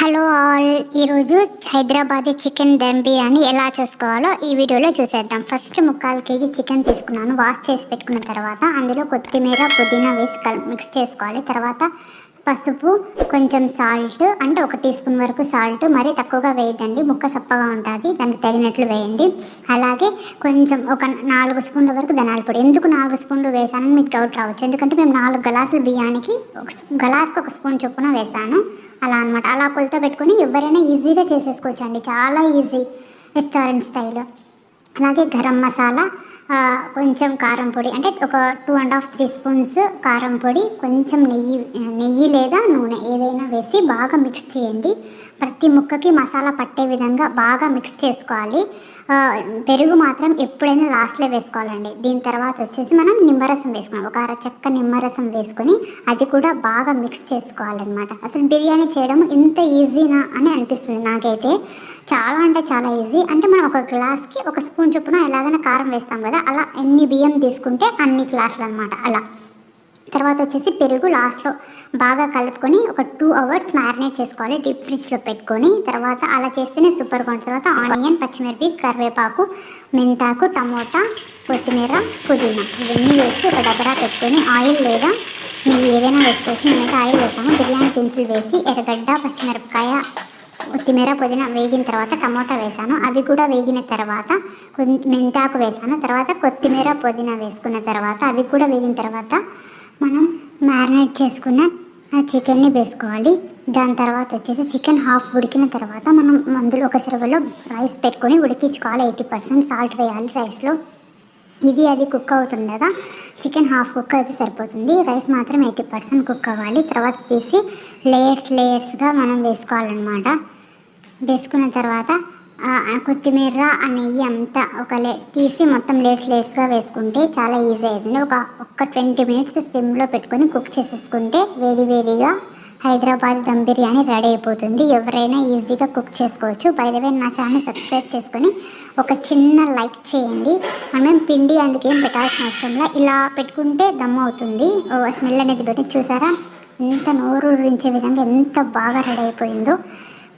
Hello all, ఈరోజు Hyderabadi chicken dum biryani ఎలా చేసుకోవాలో ఈ వీడియోలో చూసేద్దాం. ఫస్ట్ 3/4 కేజీ చికెన్ తీసుకున్నాను. వాష్ చేసి పెట్టుకున్న తర్వాత అందులో కొత్తిమీర పుదీనా వేసి మిక్స్ చేసుకోవాలి. తర్వాత పసుపు, కొంచెం సాల్ట్, అంటే 1 టీ స్పూన్ వరకు సాల్ట్, మరీ తక్కువగా వేయద్దండి, ముక్క సప్పగా ఉంటుంది, దానికి తగినట్లు వేయండి. అలాగే కొంచెం ఒక 4 స్పూన్ల వరకు ధనియాల పొడి. ఎందుకు 4 స్పూన్లు వేసానని మీకు డౌట్ రావచ్చు, ఎందుకంటే మేము 4 గ్లాసుల బియ్యానికి గ్లాస్కి 1 స్పూన్ చొప్పున వేసాను. అలా అనమాట. అలా కొలత పెట్టుకొని ఎవరైనా ఈజీగా చేసేసుకోవచ్చు అండి, చాలా ఈజీ, రెస్టారెంట్ స్టైల్. అలాగే గరం మసాలా, కొంచెం కారం పొడి, అంటే ఒక 2.5-3 స్పూన్స్ కారం పొడి, కొంచెం నెయ్యి లేదా నూనె ఏదైనా వేసి బాగా మిక్స్ చేయండి. ప్రతి ముక్కకి మసాలా పట్టే విధంగా బాగా మిక్స్ చేసుకోవాలి. పెరుగు మాత్రం ఎప్పుడైనా లాస్ట్లో వేసుకోవాలండి. దీని తర్వాత వచ్చేసి మనం నిమ్మరసం వేసుకున్నాం, ఒక అరచెక్క నిమ్మరసం వేసుకొని అది కూడా బాగా మిక్స్ చేసుకోవాలన్నమాట. అసలు బిర్యానీ చేయడం ఇంత ఈజీనా అని అనిపిస్తుంది నాకైతే. చాలా అంటే చాలా ఈజీ. అంటే మనం ఒక గ్లాస్కి 1 స్పూన్ చొప్పున ఎలాగైనా కారం వేస్తాం కదా, అలా ఎన్ని బియ్యం తీసుకుంటే అన్ని గ్లాసులు అనమాట. అలా తర్వాత వచ్చేసి పెరుగు లాస్ట్లో బాగా కలుపుకొని ఒక 2 అవర్స్ మ్యారినేట్ చేసుకోవాలి డీప్ ఫ్రిడ్జ్లో పెట్టుకొని. తర్వాత అలా చేస్తేనే సూపర్గా ఉంటుంది. తర్వాత ఆనియన్, పచ్చిమిరపి, కరివేపాకు, మెంతాకు, టమోటా, కొత్తిమీర, పుదీనా ఇవన్నీ వేసి ఒక డబ్బరా పెట్టుకొని ఆయిల్ లేదా నెయ్యి ఏదైనా వేసుకోవచ్చు. మేమైతే ఆయిల్ వేసాము. బిర్యానీ దినుసులు వేసి ఎర్రగడ్డ, పచ్చిమిరపకాయ, కొత్తిమీర, పుదీనా వేగిన తర్వాత టమోటా వేసాను. అవి కూడా వేగిన తర్వాత మెంతాకు వేసాను. తర్వాత కొత్తిమీర, పుదీనా వేసుకున్న తర్వాత అవి కూడా వేగిన తర్వాత మనం మ్యారినేట్ చేసుకున్న చికెన్ని వేసుకోవాలి. దాని తర్వాత వచ్చేసి చికెన్ హాఫ్ ఉడికిన తర్వాత మనం అందులో ఒక సర్వలో రైస్ పెట్టుకొని ఉడికించుకోవాలి. 80% సాల్ట్ వేయాలి రైస్లో. అది కుక్ అవుతుంది కదా, చికెన్ హాఫ్ కుక్ అయితే సరిపోతుంది, రైస్ మాత్రం 80% కుక్ అవ్వాలి. తర్వాత తీసి లేయర్స్గా మనం వేసుకోవాలన్నమాట. వేసుకున్న తర్వాత కొత్తిమీర, నెయ్యి అంతా తీసి మొత్తం లేయర్స్గా వేసుకుంటే చాలా ఈజీ అవుతుంది. ఒక 20 మినిట్స్ స్టిమ్లో పెట్టుకొని కుక్ చేసేసుకుంటే వేడిగా హైదరాబాద్ దమ్ బిర్యానీ రెడీ అయిపోతుంది. ఎవరైనా ఈజీగా కుక్ చేసుకోవచ్చు. బై ద వే, నా ఛానల్ సబ్స్క్రైబ్ చేసుకొని ఒక చిన్న లైక్ చేయండి. మనం పిండి అందుకేం పెట్టాల్సిన అవసరంలో ఇలా పెట్టుకుంటే దమ్ అవుతుంది. స్మెల్ అనేది పెట్టి చూసారా, ఎంత నోరు ఊరించే విధంగా ఎంత బాగా రెడీ అయిపోయిందో.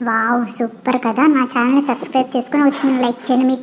వావ్, సూపర్ కదా. నా ఛానల్ని సబ్స్క్రైబ్ చేసుకొని ఒక చిన్న లైక్ చేయండి. మీకు